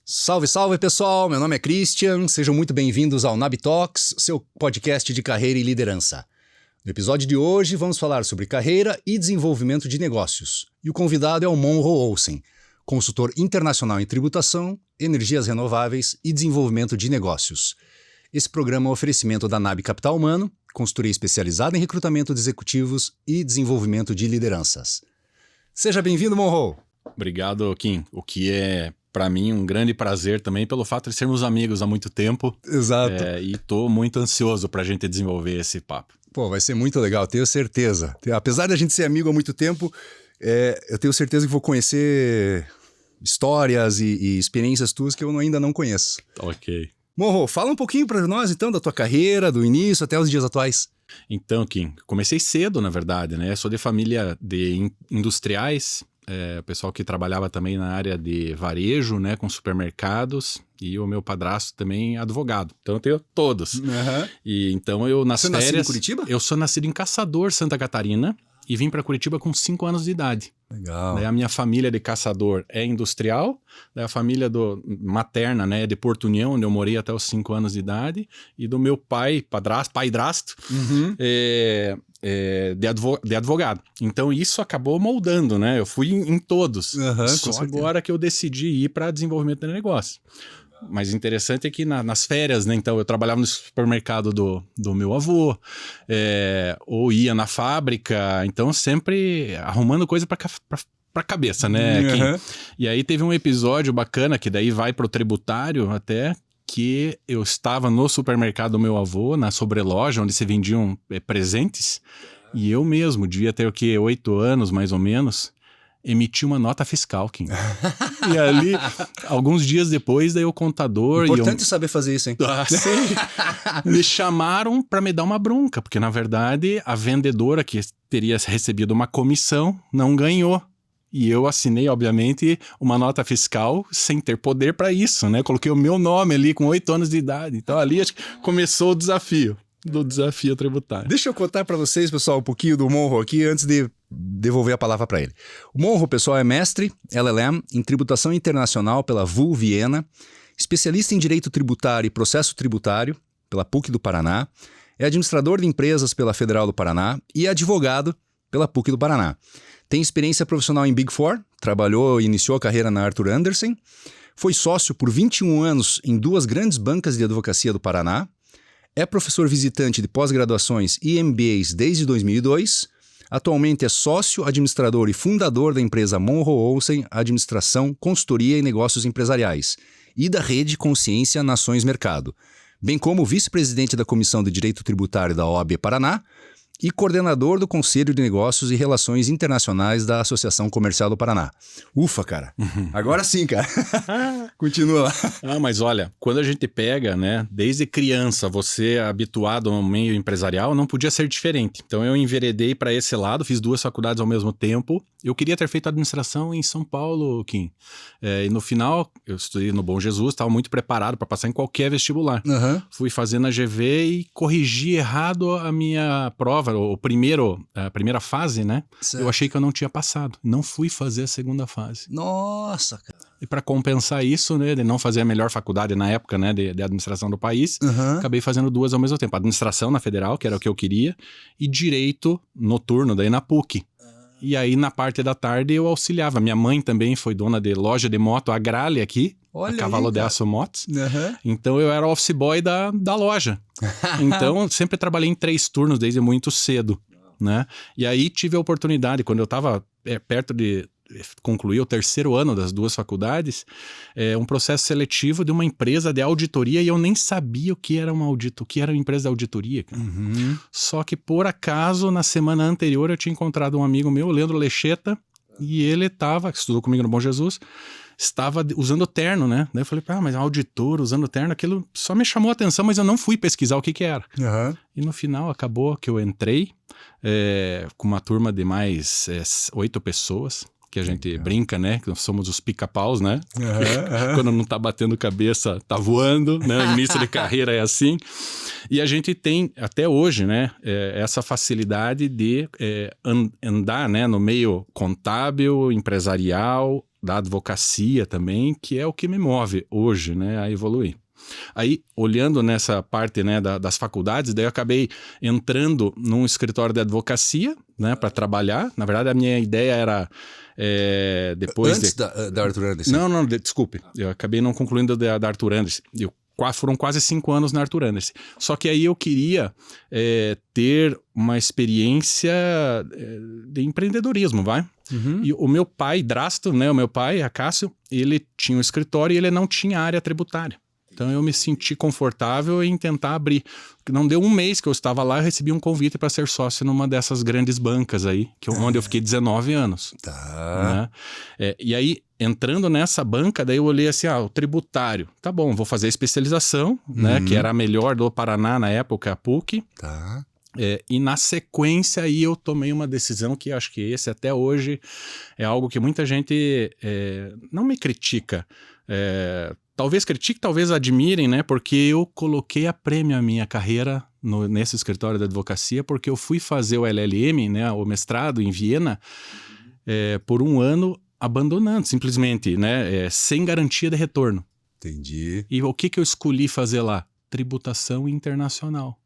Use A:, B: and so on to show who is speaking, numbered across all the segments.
A: Salve, salve pessoal, meu nome é Christian, sejam muito bem-vindos ao NAB Talks, seu podcast de carreira e liderança. No episódio de hoje vamos falar sobre carreira e desenvolvimento de negócios. E o convidado é o Monroe Olsen, consultor internacional em tributação, energias renováveis e desenvolvimento de negócios. Esse programa é um oferecimento da NAB Capital Humano, consultoria especializada em recrutamento de executivos e desenvolvimento de lideranças. Seja bem-vindo, Monroe.
B: Obrigado, Kim. O que é, para mim, um grande prazer também pelo fato de sermos amigos há muito tempo.
A: Exato.
B: E estou muito ansioso para a gente desenvolver esse papo.
A: Pô, vai ser muito legal, tenho certeza. Apesar de a gente ser amigo há muito tempo, eu tenho certeza que vou conhecer histórias e experiências tuas que eu ainda não conheço.
B: Ok.
A: Monroe, fala um pouquinho para nós, então, da tua carreira, do início até os dias atuais.
B: Então, Kim, comecei cedo, na verdade, né? Sou de família de industriais, o pessoal que trabalhava também na área de varejo, né? Com supermercados, e o meu padrasto também advogado. Então, eu tenho todos.
A: Uhum.
B: E então, eu nas férias...
A: Você nasceu em Curitiba?
B: Eu sou nascido em Caçador, Santa Catarina, e vim para Curitiba com 5 anos de idade.
A: Legal.
B: Daí a minha família de Caçador é industrial, daí a família materna, né, é de Porto União, onde eu morei até os 5 anos de idade, e do meu padrasto,
A: Uhum.
B: de advogado. Então isso acabou moldando, né? Eu fui em todos.
A: Uhum,
B: Só agora que eu decidi ir para desenvolvimento de negócio. Mas interessante é que nas férias, né? Então eu trabalhava no supermercado do meu avô, ou ia na fábrica, então sempre arrumando coisa pra cabeça, né?
A: Uhum.
B: E aí teve um episódio bacana, que daí vai pro tributário até, que eu estava no supermercado do meu avô, na sobreloja, onde se vendiam presentes, e eu mesmo, devia ter o quê? 8 anos, mais ou menos, emiti uma nota fiscal, Kim. E ali, alguns dias depois, daí o contador...
A: Importante saber fazer isso, hein?
B: Me chamaram para me dar uma bronca, porque na verdade a vendedora que teria recebido uma comissão não ganhou. E eu assinei, obviamente, uma nota fiscal sem ter poder para isso, né? Coloquei o meu nome ali com 8 anos de idade. Então ali acho que começou o desafio tributário.
A: Deixa eu contar para vocês, pessoal, um pouquinho do Monroe aqui antes de devolver a palavra para ele. O Monroe, pessoal, é mestre LLM em tributação internacional pela VU Viena, especialista em direito tributário e processo tributário pela PUC do Paraná, é administrador de empresas pela Federal do Paraná e advogado pela PUC do Paraná. Tem experiência profissional em Big Four, trabalhou e iniciou a carreira na Arthur Andersen, foi sócio por 21 anos em 2 grandes bancas de advocacia do Paraná, é professor visitante de pós-graduações e MBAs desde 2002, atualmente é sócio, administrador e fundador da empresa Monroe Olsen Administração, Consultoria e Negócios Empresariais e da rede Consciência Nações Mercado, bem como vice-presidente da Comissão de Direito Tributário da OAB Paraná e coordenador do Conselho de Negócios e Relações Internacionais da Associação Comercial do Paraná. Ufa, cara. Agora sim, cara. Continua lá.
B: Mas olha, quando a gente pega, né, desde criança, você é habituado ao meio empresarial, não podia ser diferente. Então eu enveredei para esse lado, fiz 2 faculdades ao mesmo tempo. Eu queria ter feito administração em São Paulo, Kim. E no final, eu estudei no Bom Jesus, estava muito preparado para passar em qualquer vestibular.
A: Uhum.
B: Fui fazer na GV e corrigi errado a minha prova, a primeira fase, né?
A: Certo.
B: Eu achei que eu não tinha passado. Não fui fazer a segunda fase.
A: Nossa, cara.
B: E para compensar isso, né, de não fazer a melhor faculdade na época, né, de administração do país, acabei fazendo 2 ao mesmo tempo. Administração na Federal, que era o que eu queria, e direito noturno, daí na PUC. E aí, na parte da tarde, eu auxiliava. Minha mãe também foi dona de loja de moto, a Grale aqui,
A: Olha
B: a Cavalo
A: aí,
B: de Aço Motos.
A: Uhum.
B: Então, eu era office boy da loja. Então, sempre trabalhei em 3 turnos desde muito cedo, né? E aí, tive a oportunidade, quando eu estava perto de concluir o 3º ano das 2 faculdades, um processo seletivo de uma empresa de auditoria, e eu nem sabia o que era uma empresa de auditoria.
A: Uhum.
B: Só que, por acaso, na semana anterior, eu tinha encontrado um amigo meu, Leandro Lecheta, e ele estudou comigo no Bom Jesus, estava usando terno, né? Daí eu falei, mas um auditor usando terno, aquilo só me chamou a atenção, mas eu não fui pesquisar o que era.
A: Uhum.
B: E no final, acabou que eu entrei com uma turma de mais 8 pessoas, que a gente brinca, né? Que nós somos os pica-paus, né? Quando não tá batendo cabeça, tá voando, né? Início de carreira é assim. E a gente tem, até hoje, né? Essa facilidade de andar, né? No meio contábil, empresarial, da advocacia também, que é o que me move hoje, né, a evoluir. Aí, olhando nessa parte, né, das faculdades, daí eu acabei entrando num escritório de advocacia, né, para trabalhar. Na verdade, a minha ideia era depois...
A: Antes da Arthur Andersen?
B: Não, desculpe. Eu acabei não concluindo da Arthur Andersen. Foram quase 5 anos na Arthur Andersen. Só que aí eu queria ter uma experiência de empreendedorismo, vai?
A: Uhum.
B: E o meu pai, Drasto, né, o meu pai, Acácio, ele tinha um escritório e ele não tinha área tributária. Então eu me senti confortável em tentar abrir. Não deu um mês que eu estava lá, eu recebi um convite para ser sócio numa dessas grandes bancas aí, onde eu fiquei 19 anos.
A: Tá.
B: Né? E aí, entrando nessa banca, daí eu olhei assim, o tributário. Tá bom, vou fazer a especialização, né, que era a melhor do Paraná na época, a PUC.
A: Tá.
B: E na sequência aí eu tomei uma decisão que acho que esse até hoje é algo que muita gente não me critica. Talvez critique, talvez admirem, né? Porque eu coloquei a prêmio a minha carreira nesse escritório da advocacia, porque eu fui fazer o LLM, né, o mestrado em Viena, por um ano abandonando, simplesmente, né, sem garantia de retorno.
A: Entendi.
B: E o que eu escolhi fazer lá? Tributação internacional.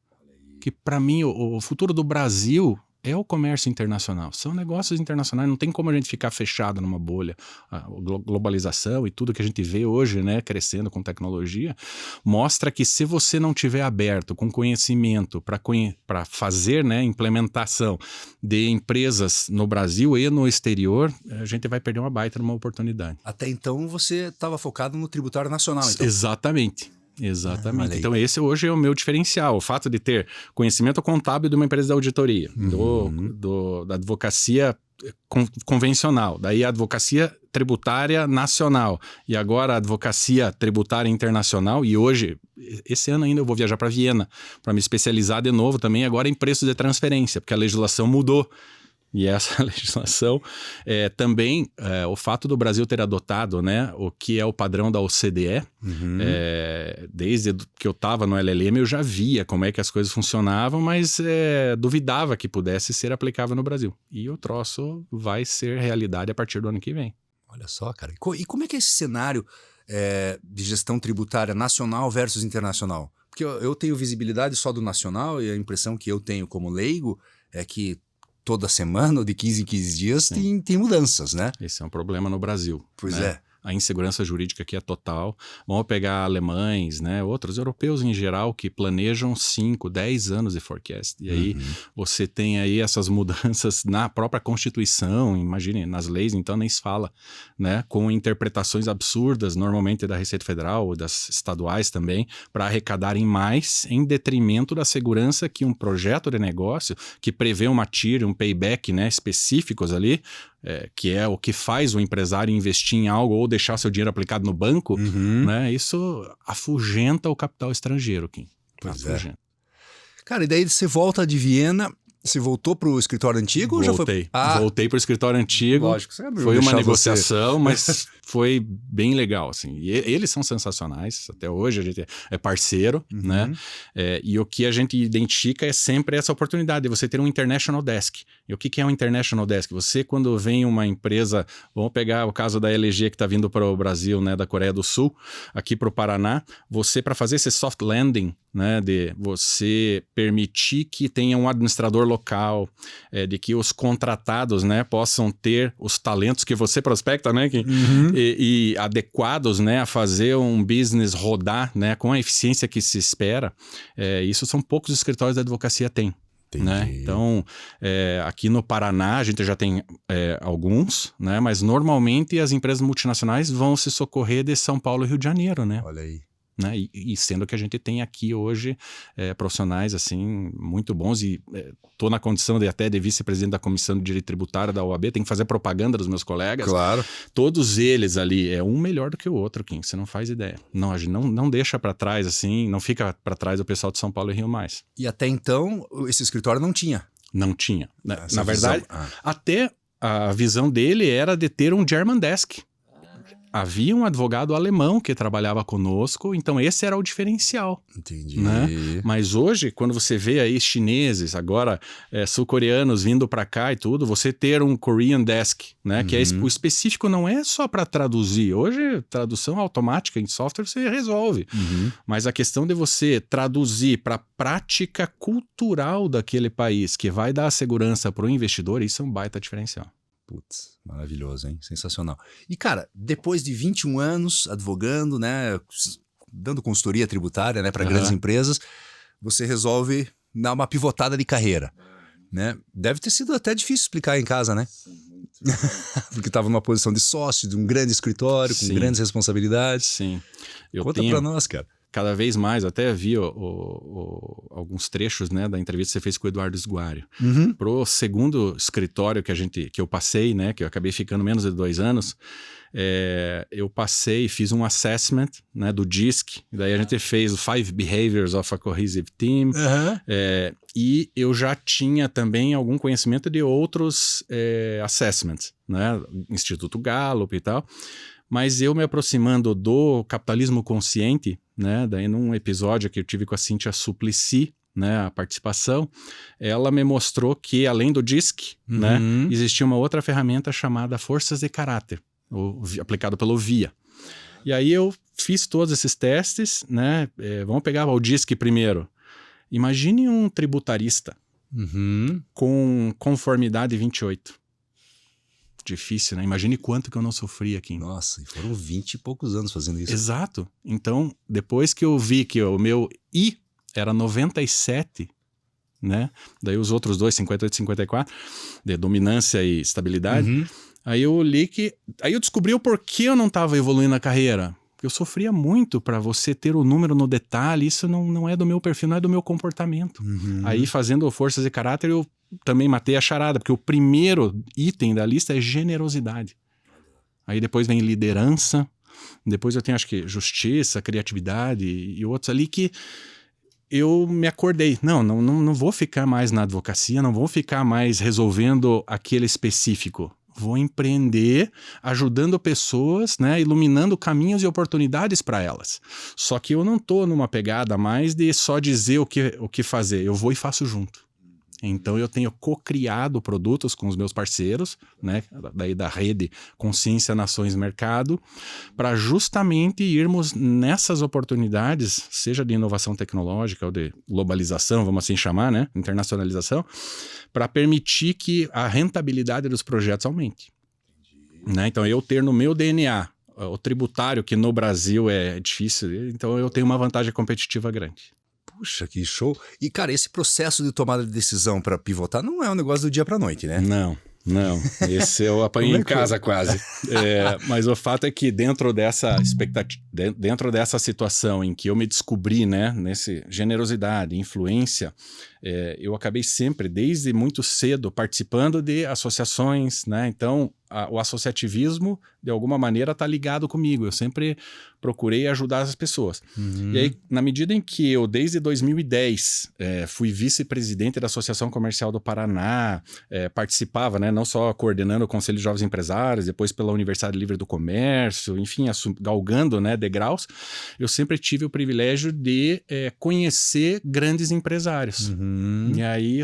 B: Que para mim o futuro do Brasil é o comércio internacional. São negócios internacionais, não tem como a gente ficar fechado numa bolha. A globalização e tudo que a gente vê hoje, né, crescendo com tecnologia, mostra que se você não tiver aberto com conhecimento para fazer, né, implementação de empresas no Brasil e no exterior, a gente vai perder uma baita numa oportunidade.
A: Até então você estava focado no tributário nacional, então.
B: Exatamente. Então esse hoje é o meu diferencial, o fato de ter conhecimento contábil de uma empresa de auditoria, da advocacia convencional, daí a advocacia tributária nacional e agora a advocacia tributária internacional, e hoje, esse ano ainda eu vou viajar para Viena para me especializar de novo também agora em preços de transferência, porque a legislação mudou. E essa legislação também, o fato do Brasil ter adotado, né, o que é o padrão da OCDE, desde que eu estava no LLM eu já via como é que as coisas funcionavam, mas duvidava que pudesse ser aplicável no Brasil. E o troço vai ser realidade a partir do ano que vem.
A: Olha só, cara. E como é que é esse cenário de gestão tributária nacional versus internacional? Porque eu tenho visibilidade só do nacional e a impressão que eu tenho como leigo é que toda semana ou de 15 em 15 dias tem mudanças, né?
B: Esse é um problema no Brasil.
A: Pois
B: né?
A: é.
B: A insegurança jurídica aqui é total. Vamos pegar alemães, né? Outros europeus em geral que planejam 5, 10 anos de forecast. E aí você tem aí essas mudanças na própria Constituição, imagine, nas leis, então nem se fala, né? Com interpretações absurdas, normalmente da Receita Federal ou das estaduais também, para arrecadarem mais em detrimento da segurança que um projeto de negócio que prevê uma TIR, um payback, né, específicos ali, que é o que faz o empresário investir em algo ou deixar seu dinheiro aplicado no banco, né? Isso afugenta o capital estrangeiro, Kim.
A: Pois é. Cara, e daí você volta de Viena, você voltou pro escritório antigo ou já foi?
B: Voltei pro escritório antigo.
A: Lógico,
B: foi uma negociação, mas foi bem legal, assim. E eles são sensacionais, até hoje a gente é parceiro, né? E o que a gente identifica é sempre essa oportunidade de você ter um International Desk. E o que é um International Desk? Você, quando vem uma empresa, vamos pegar o caso da LG que está vindo para o Brasil, né, da Coreia do Sul, aqui para o Paraná, você, para fazer esse soft landing, né, de você permitir que tenha um administrador local, de que os contratados, né, possam ter os talentos que você prospecta, né, e adequados, né, a fazer um business rodar, né, com a eficiência que se espera. Isso são poucos escritórios da advocacia têm. Né? Então, aqui no Paraná a gente já tem alguns, né? Mas normalmente as empresas multinacionais vão se socorrer de São Paulo e Rio de Janeiro, né?
A: Olha aí.
B: Né? E sendo que a gente tem aqui hoje profissionais assim muito bons e estou na condição de vice-presidente da Comissão de Direito Tributário da OAB, tenho que fazer propaganda dos meus colegas.
A: Claro.
B: Todos eles ali, um melhor do que o outro, Kim, você não faz ideia. Não, a gente não deixa para trás assim, não fica para trás o pessoal de São Paulo e Rio mais.
A: E até então esse escritório não tinha?
B: Não tinha. Na verdade, até a visão dele era de ter um German Desk. havia um advogado alemão que trabalhava conosco, então esse era o diferencial.
A: Entendi.
B: Né? Mas hoje, quando você vê aí chineses, agora sul-coreanos vindo para cá e tudo, você ter um Korean Desk, né? Que o específico não é só para traduzir. Hoje, tradução automática em software você resolve. Mas a questão de você traduzir para a prática cultural daquele país, que vai dar segurança para o investidor, isso é um baita diferencial.
A: Putz, maravilhoso, hein? Sensacional. E, cara, depois de 21 anos advogando, né, dando consultoria tributária, né, para grandes empresas, você resolve dar uma pivotada de carreira, né? Deve ter sido até difícil explicar em casa, né? Porque estava numa posição de sócio de um grande escritório, com grandes responsabilidades.
B: Sim.
A: Conta para nós, cara.
B: Cada vez mais, eu até vi alguns trechos, né, da entrevista que você fez com o Eduardo Sguario. Pro segundo escritório que eu passei, né, que eu acabei ficando menos de 2 anos, eu fiz um assessment, né, do DISC, daí a gente fez o 5 Behaviors of a Cohesive Team, e eu já tinha também algum conhecimento de outros assessments, né, Instituto Gallup e tal. Mas eu me aproximando do capitalismo consciente, né, daí num episódio que eu tive com a Cíntia Suplicy, né, a participação, ela me mostrou que além do DISC, né, existia uma outra ferramenta chamada Forças de Caráter, aplicado pelo VIA. E aí eu fiz todos esses testes, né, vamos pegar o DISC primeiro. Imagine um tributarista com conformidade 28. Difícil, né? Imagine quanto que eu não sofri aqui.
A: Nossa, e foram 20 e poucos anos fazendo isso.
B: Exato. Então, depois que eu vi que o meu I era 97, né? Daí os outros dois, 58 e 54, de dominância e estabilidade, aí eu li que... Aí eu descobri o porquê eu não estava evoluindo na carreira. Eu sofria muito para você ter o número no detalhe, isso não é do meu perfil, não é do meu comportamento. Aí, fazendo forças de caráter, eu também matei a charada, porque o primeiro item da lista é generosidade. Aí depois vem liderança, depois eu tenho, acho que, justiça, criatividade e outros ali que eu me acordei. Não vou ficar mais na advocacia, não vou ficar mais resolvendo aquele específico. Vou empreender ajudando pessoas, né, iluminando caminhos e oportunidades para elas. Só que eu não estou numa pegada mais de só dizer o que fazer. Eu vou e faço junto. Então eu tenho co-criado produtos com os meus parceiros, né, daí da rede Consciência Nações Mercado, para justamente irmos nessas oportunidades, seja de inovação tecnológica ou de globalização, vamos assim chamar, né, internacionalização, para permitir que a rentabilidade dos projetos aumente. Né? Então eu ter no meu DNA o tributário, que no Brasil é difícil, então eu tenho uma vantagem competitiva grande.
A: Puxa, que show. E, cara, esse processo de tomada de decisão para pivotar não é um negócio do dia para noite, né?
B: Não. Esse eu apanhei em casa quase. Mas o fato é que dentro dessa expectativa, dentro dessa situação em que eu me descobri, né, nessa generosidade, influência, eu acabei sempre, desde muito cedo, participando de associações, né? Então, o associativismo, de alguma maneira, está ligado comigo. Eu sempre procurei ajudar as pessoas. E aí, na medida em que eu, desde 2010, fui vice-presidente da Associação Comercial do Paraná, participava, né, não só coordenando o Conselho de Jovens Empresários, depois pela Universidade Livre do Comércio, enfim, galgando, né, degraus, eu sempre tive o privilégio de conhecer grandes empresários. E aí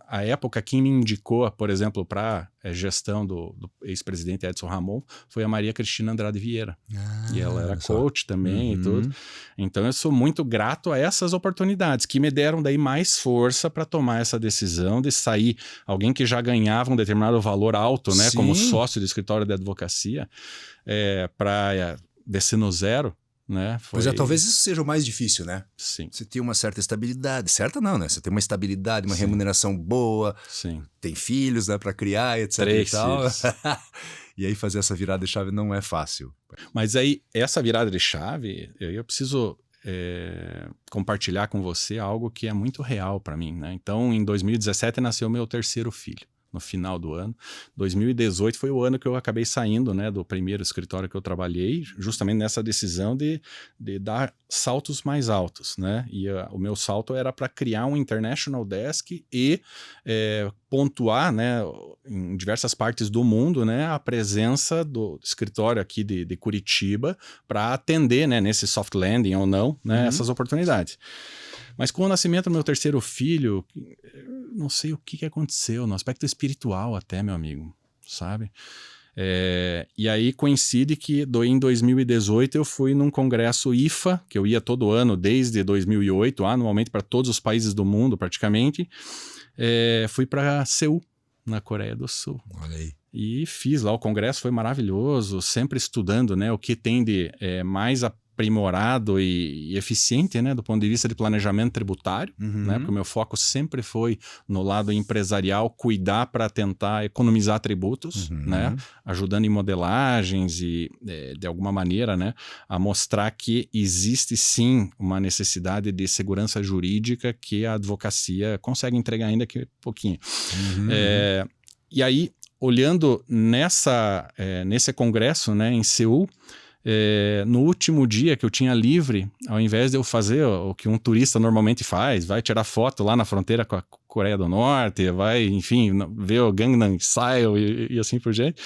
B: a época, quem me indicou, por exemplo, para gestão do ex-presidente Edson Ramon foi a Maria Cristina Andrade Vieira. E ela era coach também e tudo. Então eu sou muito grato a essas oportunidades que me deram daí mais força para tomar essa decisão de sair, alguém que já ganhava um determinado valor alto, né, como sócio do escritório de advocacia, para descer no zero. Né?
A: Pois talvez isso seja o mais difícil, né?
B: Sim.
A: Você tem uma certa estabilidade, certa não, né? Você tem uma estabilidade, uma remuneração boa, tem filhos, né, para criar, etc.
B: 3
A: e tal.
B: filhos.
A: E aí fazer essa virada de chave não é fácil.
B: Mas aí, essa virada de chave, eu preciso compartilhar com você algo que é muito real para mim, né? Então, em 2017 nasceu meu terceiro filho. no final do ano. 2018 foi o ano que eu acabei saindo, né, do primeiro escritório que eu trabalhei, justamente nessa decisão de dar saltos mais altos, né? E o meu salto era para criar um International Desk e pontuar, né, em diversas partes do mundo, né, a presença do escritório aqui de Curitiba para atender, né, nesse soft landing ou não, né, essas oportunidades. Mas com o nascimento do meu terceiro filho, não sei o que aconteceu, no aspecto espiritual até, meu amigo, sabe? E aí coincide que em 2018 eu fui num congresso IFA, que eu ia todo ano desde 2008, anualmente para todos os países do mundo praticamente. Fui para Seul, na Coreia do Sul.
A: Olha aí.
B: E fiz lá o congresso, foi maravilhoso, sempre estudando, né, o que tem de mais aprimorado e eficiente, né, do ponto de vista de planejamento tributário, né, porque o meu foco sempre foi no lado empresarial, cuidar para tentar economizar tributos, né, ajudando em modelagens e, de alguma maneira, né, a mostrar que existe sim uma necessidade de segurança jurídica que a advocacia consegue entregar ainda que pouquinho. E aí, olhando nesse congresso, né, em Seul, no último dia que eu tinha livre, ao invés de eu fazer o que um turista normalmente faz, vai tirar foto lá na fronteira com a Coreia do Norte, vai, enfim, ver o Gangnam Style e assim por diante,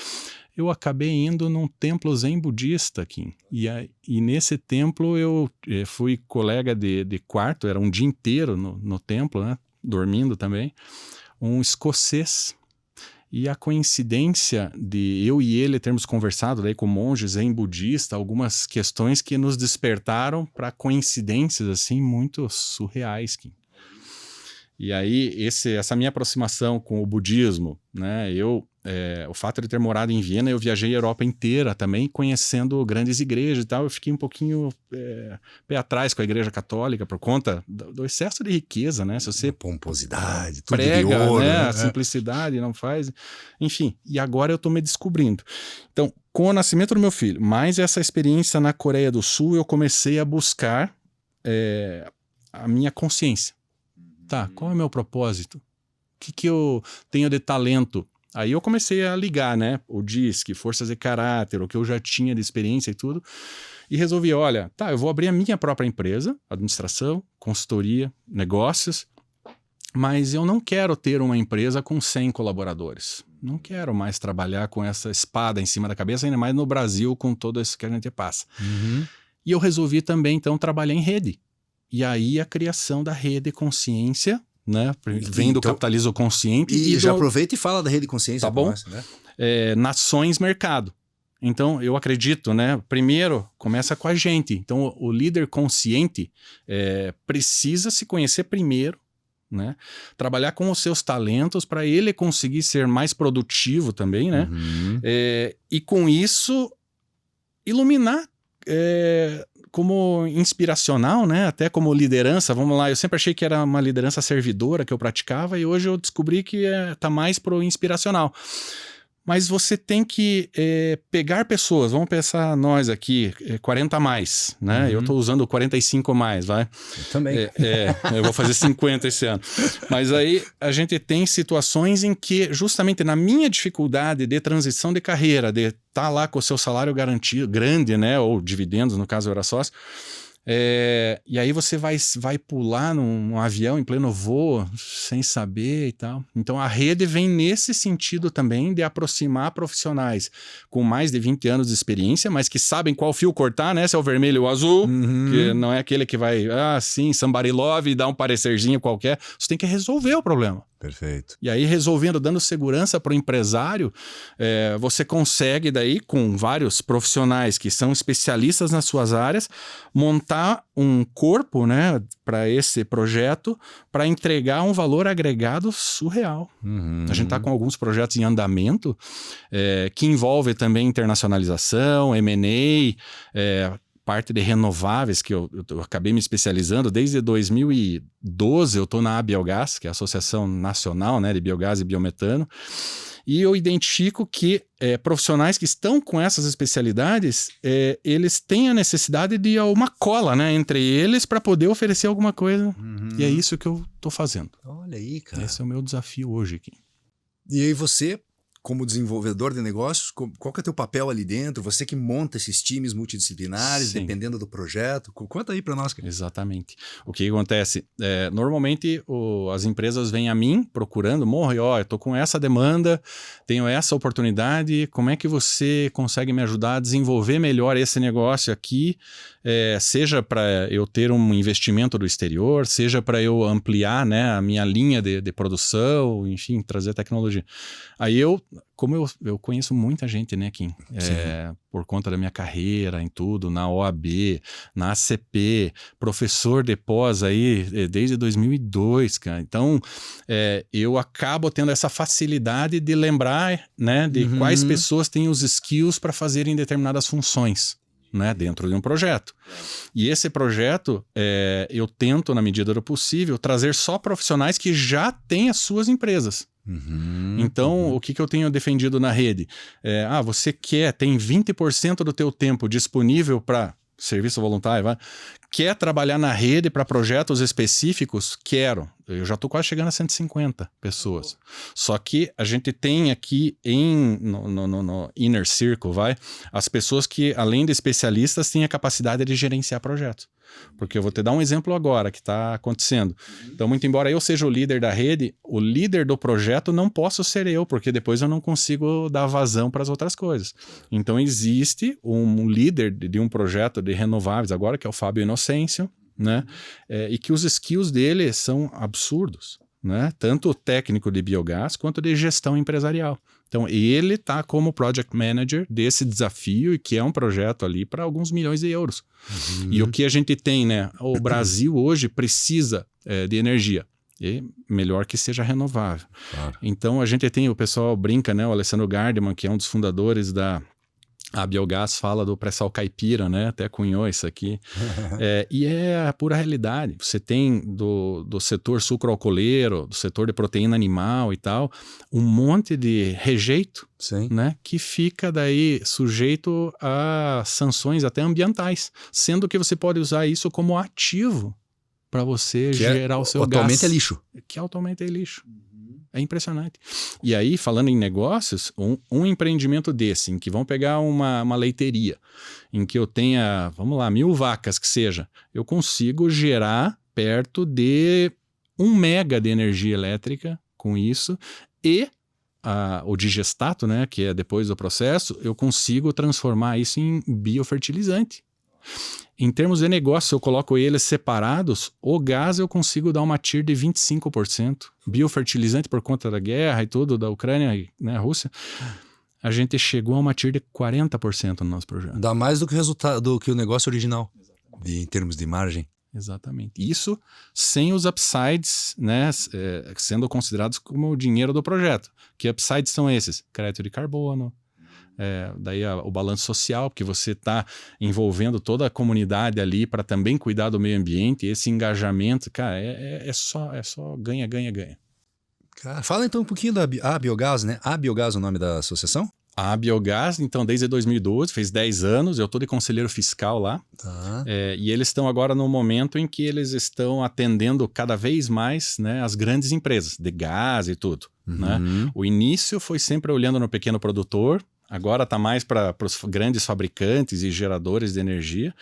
B: eu acabei indo num templo zen budista aqui. E nesse templo eu fui colega de quarto, era um dia inteiro no templo, né, dormindo também, um escocês. E a coincidência de eu e ele termos conversado daí com monges zen budista, algumas questões que nos despertaram para coincidências assim muito surreais. E aí essa minha aproximação com o budismo, né, o fato de ter morado em Viena, eu viajei a Europa inteira também, conhecendo grandes igrejas e tal, eu fiquei um pouquinho pé atrás com a igreja católica por conta do excesso de riqueza, né? Se você
A: pomposidade, tudo
B: prega,
A: de ouro,
B: né?
A: né?
B: A simplicidade não faz, enfim, e agora eu tô me descobrindo. Então, com o nascimento do meu filho, mais essa experiência na Coreia do Sul, eu comecei a buscar a minha consciência. Tá, qual é o meu propósito? O que eu tenho de talento? Aí eu comecei a ligar, né? O DISC, forças de caráter, o que eu já tinha de experiência e tudo. E resolvi, olha, tá, eu vou abrir a minha própria empresa, administração, consultoria, negócios, mas eu não quero ter uma empresa com 100 colaboradores. Não quero mais trabalhar com essa espada em cima da cabeça, ainda mais no Brasil, com todo isso que a gente passa. E eu resolvi também, então, trabalhar em rede. E aí a criação da Rede Consciência, né? Vem do capitalismo consciente.
A: E já aproveita e fala da Rede Consciência.
B: Tá bom?
A: Nós, né?
B: Nações Mercado. Então, eu acredito, né? Primeiro, começa com a gente. Então, o líder consciente precisa se conhecer primeiro, né? Trabalhar com os seus talentos para ele conseguir ser mais produtivo também, né? E com isso, iluminar como inspiracional, né? Até como liderança, vamos lá, eu sempre achei que era uma liderança servidora que eu praticava e hoje eu descobri que tá mais pro inspiracional. Mas você tem que pegar pessoas, vamos pensar nós aqui, 40 a mais, né? Eu tô usando 45 a mais, vai?
A: Eu também.
B: Eu vou fazer 50 esse ano. Mas aí a gente tem situações em que, justamente na minha dificuldade de transição de carreira, de estar lá com o seu salário garantido, grande, né? Ou dividendos, no caso eu era sócio, e aí você vai pular num avião em pleno voo, sem saber e tal. Então a rede vem nesse sentido também de aproximar profissionais com mais de 20 anos de experiência, mas que sabem qual fio cortar, né? Se é o vermelho ou o azul, que não é aquele que vai, sim, somebody love e dar um parecerzinho qualquer. Você tem que resolver o problema.
A: Perfeito.
B: E aí, resolvendo, dando segurança para o empresário, você consegue daí, com vários profissionais que são especialistas nas suas áreas, montar um corpo, né, para esse projeto, para entregar um valor agregado surreal. A gente está com alguns projetos em andamento, que envolve também internacionalização, M&A, parte de renováveis, que eu acabei me especializando. Desde 2012 eu estou na Biogás, que é a Associação Nacional, né, de Biogás e Biometano, e eu identifico que profissionais que estão com essas especialidades, eles têm a necessidade de uma cola, né, entre eles para poder oferecer alguma coisa. E é isso que eu estou fazendo.
A: Olha aí, cara.
B: Esse é o meu desafio hoje aqui.
A: E aí você, como desenvolvedor de negócios, qual que é o teu papel ali dentro? Você que monta esses times multidisciplinares,
B: Sim.
A: dependendo do projeto. Conta aí para nós, cara.
B: Exatamente. O que acontece? Normalmente as empresas vêm a mim procurando, eu tô com essa demanda, tenho essa oportunidade, como é que você consegue me ajudar a desenvolver melhor esse negócio aqui, seja para eu ter um investimento do exterior, seja para eu ampliar, né, a minha linha de produção, enfim, trazer tecnologia. Aí como eu conheço muita gente, né, Kim? Por conta da minha carreira em tudo, na OAB, na ACP, professor de pós aí desde 2002, cara. Então, eu acabo tendo essa facilidade de lembrar, né, de quais pessoas têm os skills para fazerem determinadas funções, né, dentro de um projeto. E esse projeto, eu tento, na medida do possível, trazer só profissionais que já têm as suas empresas. Então, o que eu tenho defendido na rede? Você tem 20% do teu tempo disponível para serviço voluntário, quer trabalhar na rede para projetos específicos? Quero. Eu já estou quase chegando a 150 pessoas. Só que a gente tem aqui no Inner Circle, as pessoas que, além de especialistas, têm a capacidade de gerenciar projetos. Porque eu vou te dar um exemplo agora que está acontecendo. Então, muito embora eu seja o líder da rede, o líder do projeto não posso ser eu, porque depois eu não consigo dar vazão para as outras coisas. Então, existe um líder de um projeto de renováveis agora, que é o Fábio Inocêncio, né? E que os skills dele são absurdos, né? Tanto técnico de biogás quanto de gestão empresarial. Então, ele está como project manager desse desafio, e que é um projeto ali para alguns milhões de euros. E o que a gente tem, né? O Brasil hoje precisa de energia. E melhor que seja renovável. Claro. Então, a gente tem, o pessoal brinca, né? O Alessandro Gardman, que é um dos fundadores a Biogás, fala do pré-sal caipira, né? Até cunhou isso aqui. E é a pura realidade. Você tem do setor sucroalcooleiro, do setor de proteína animal e tal, um monte de rejeito, né? Que fica daí sujeito a sanções até ambientais, sendo que você pode usar isso como ativo para você gerar o seu gás.
A: Atualmente é lixo.
B: Que atualmente é lixo. É impressionante. E aí, falando em negócios, um empreendimento desse, em que vão pegar uma leiteria, em que eu tenha, 1.000 vacas que seja, eu consigo gerar perto de 1 mega de energia elétrica com isso, e o digestato, né, que é depois do processo, eu consigo transformar isso em biofertilizante. Em termos de negócio, se eu coloco eles separados, o gás eu consigo dar uma TIR de 25%. Biofertilizante, por conta da guerra e tudo, da Ucrânia e, né, Rússia, a gente chegou a uma TIR de 40% no nosso projeto.
A: Dá mais do que o resultado, do que o negócio original, em termos de margem.
B: Exatamente. Isso sem os upsides, né, sendo considerados como o dinheiro do projeto. Que upsides são esses? Crédito de carbono, daí o balanço social, porque você está envolvendo toda a comunidade ali para também cuidar do meio ambiente, esse engajamento, cara, é só ganha, ganha, ganha.
A: Cara, fala então um pouquinho da Biogás, né? A Biogás é o nome da associação?
B: A Biogás, então, desde 2012, fez 10 anos, eu estou de conselheiro fiscal lá.
A: Tá.
B: E eles estão agora no momento em que eles estão atendendo cada vez mais, né, as grandes empresas de gás e tudo. Né? O início foi sempre olhando no pequeno produtor, agora está mais para os grandes fabricantes e geradores de energia,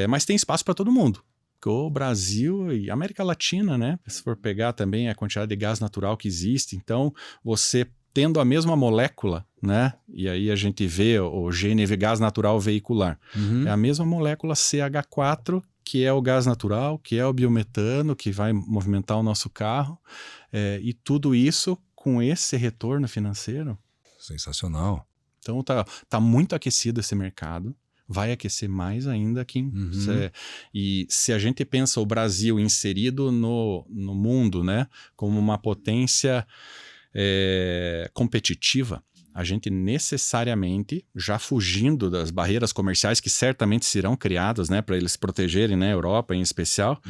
B: mas tem espaço para todo mundo. O Brasil e a América Latina, né? Se for pegar também a quantidade de gás natural que existe, então você tendo a mesma molécula, né? E aí a gente vê o GNV, gás natural veicular. É a mesma molécula CH4, que é o gás natural, que é o biometano, que vai movimentar o nosso carro. E tudo isso com esse retorno financeiro.
A: Sensacional.
B: Então tá muito aquecido esse mercado. Vai aquecer mais ainda aqui. E se a gente pensa o Brasil inserido no mundo, né, como uma potência competitiva, a gente necessariamente, já fugindo das barreiras comerciais que certamente serão criadas, né, para eles se protegerem, né, Europa em especial,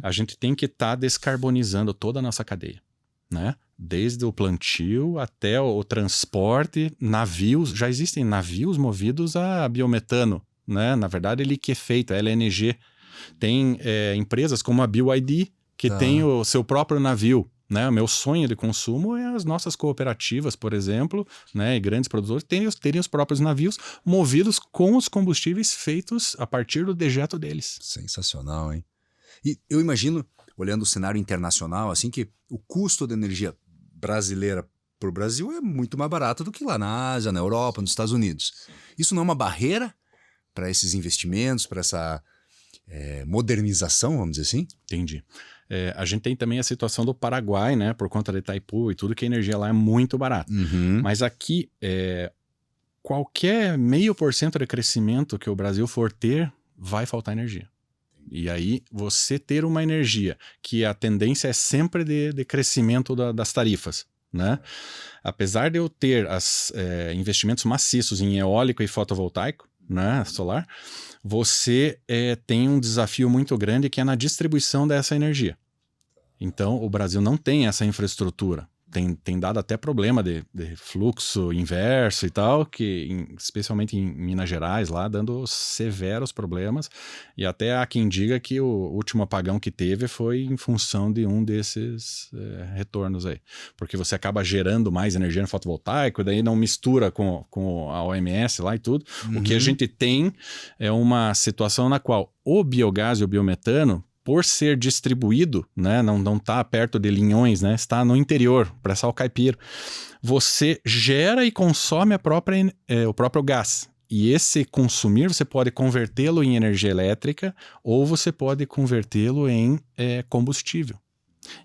B: a gente tem que estar descarbonizando toda a nossa cadeia, né? Desde o plantio até o transporte, navios, já existem navios movidos a biometano, né? Na verdade, liquefeito, LNG. Tem empresas como a BYD, que tem o seu próprio navio, Né? O meu sonho de consumo é as nossas cooperativas, por exemplo, né? E grandes produtores terem os próprios navios movidos com os combustíveis feitos a partir do dejeto deles.
A: Sensacional, hein? E eu imagino, olhando o cenário internacional, assim, que o custo da energia brasileira para o Brasil é muito mais barato do que lá na Ásia, na Europa, nos Estados Unidos. Isso não é uma barreira para esses investimentos, para essa modernização, vamos dizer assim?
B: Entendi. A gente tem também a situação do Paraguai, né? Por conta de Itaipu e tudo, que a energia lá é muito barata.
A: Uhum.
B: Mas aqui, qualquer 0,5% de crescimento que o Brasil for ter, vai faltar energia. E aí, você ter uma energia que a tendência é sempre de crescimento das tarifas, né? Apesar de eu ter investimentos maciços em eólico e fotovoltaico, né, solar, você tem um desafio muito grande que é na distribuição dessa energia. Então, o Brasil não tem essa infraestrutura. Tem dado até problema de fluxo inverso e tal, especialmente em Minas Gerais, lá, dando severos problemas. E até há quem diga que o último apagão que teve foi em função de um desses retornos aí. Porque você acaba gerando mais energia no fotovoltaico, daí não mistura com a OMS lá e tudo.
A: Uhum.
B: O que a gente tem é uma situação na qual o biogás e o biometano, por ser distribuído, né, não está perto de linhões, né, está no interior, pré-sal caipira, você gera e consome o próprio gás. E esse consumir, você pode convertê-lo em energia elétrica ou você pode convertê-lo em combustível.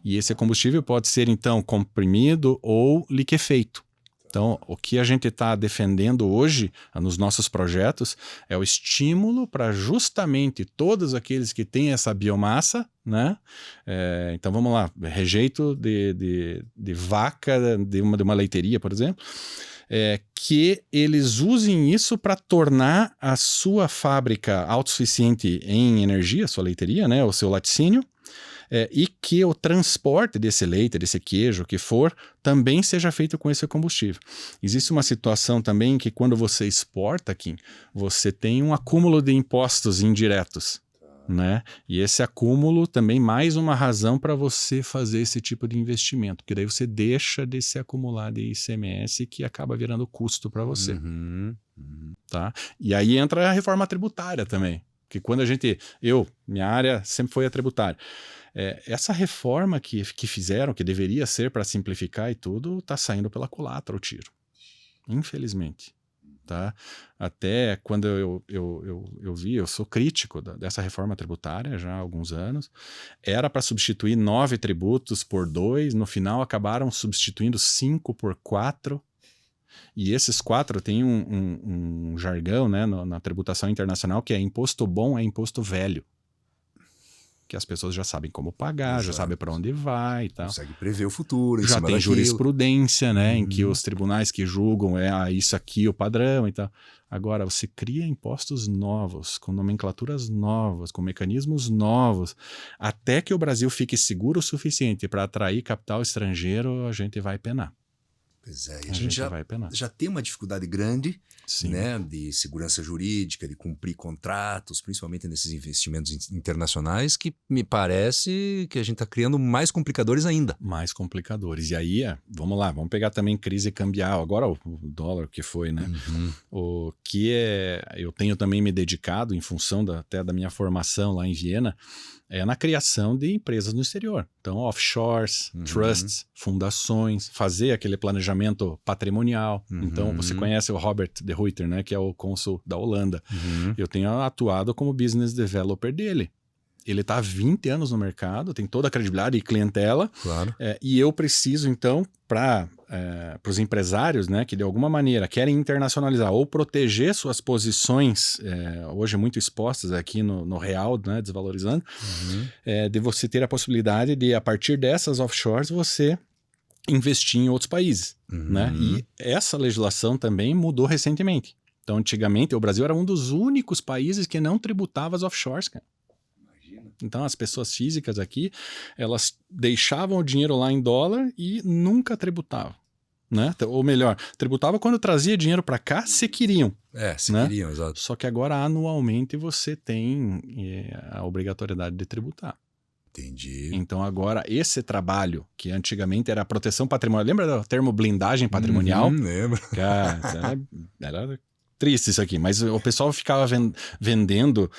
B: E esse combustível pode ser, então, comprimido ou liquefeito. Então, o que a gente está defendendo hoje nos nossos projetos é o estímulo para justamente todos aqueles que têm essa biomassa, né? Então, vamos lá, rejeito de vaca, de uma leiteria, por exemplo, que eles usem isso para tornar a sua fábrica autossuficiente em energia, a sua leiteria, né? O seu laticínio, e que o transporte desse leite, desse queijo, o que for, também seja feito com esse combustível. Existe uma situação também que quando você exporta aqui, você tem um acúmulo de impostos indiretos, né? E esse acúmulo também mais uma razão para você fazer esse tipo de investimento, porque daí você deixa de se acumular de ICMS que acaba virando custo para você.
A: Uhum.
B: Tá? E aí entra a reforma tributária também, que quando minha área sempre foi a tributária. Essa reforma que fizeram, que deveria ser para simplificar e tudo, está saindo pela culatra o tiro. Infelizmente. Tá? Até quando eu vi, eu sou crítico dessa reforma tributária já há alguns anos. Era para substituir 9 tributos por 2, no final acabaram substituindo 5 por 4. E esses 4 têm um jargão, né, na tributação internacional, que é imposto bom é imposto velho. Que as pessoas já sabem como pagar, já sabem para onde vai e tal.
A: Consegue prever o futuro.
B: Já tem jurisprudência, né, em que os tribunais que julgam isso aqui o padrão e tal. Agora, você cria impostos novos, com nomenclaturas novas, com mecanismos novos. Até que o Brasil fique seguro o suficiente para atrair capital estrangeiro, a gente vai penar.
A: Pois é, e a gente já tem uma dificuldade grande, né, de segurança jurídica, de cumprir contratos, principalmente nesses investimentos internacionais, que me parece que a gente está criando mais complicadores ainda.
B: Mais complicadores. E aí, vamos lá, vamos pegar também crise cambial. Agora o dólar que foi, né?
A: Uhum.
B: O que eu tenho também me dedicado, em função até da minha formação lá em Viena, na criação de empresas no exterior. Então, offshores, trusts, fundações, fazer aquele planejamento patrimonial. Então, você conhece o Robert de Ruyter, né, que é o cônsul da Holanda. Eu tenho atuado como business developer dele. Ele está há 20 anos no mercado, tem toda a credibilidade e clientela.
A: Claro.
B: E eu preciso, então, para os empresários, né, que de alguma maneira querem internacionalizar ou proteger suas posições, hoje muito expostas aqui no real, né, desvalorizando, de você ter a possibilidade de, a partir dessas offshores, você investir em outros países. Né? E essa legislação também mudou recentemente. Então, antigamente, o Brasil era um dos únicos países que não tributava as offshores, cara. Então, as pessoas físicas aqui, elas deixavam o dinheiro lá em dólar e nunca tributavam, né? Ou melhor, tributava quando trazia dinheiro para cá, se queriam.
A: Se queriam, exato.
B: Só que agora, anualmente, você tem a obrigatoriedade de tributar.
A: Entendi.
B: Então agora esse trabalho, que antigamente era proteção patrimonial, lembra do termo blindagem patrimonial?
A: Lembro.
B: Cara, era triste isso aqui, mas o pessoal ficava vendendo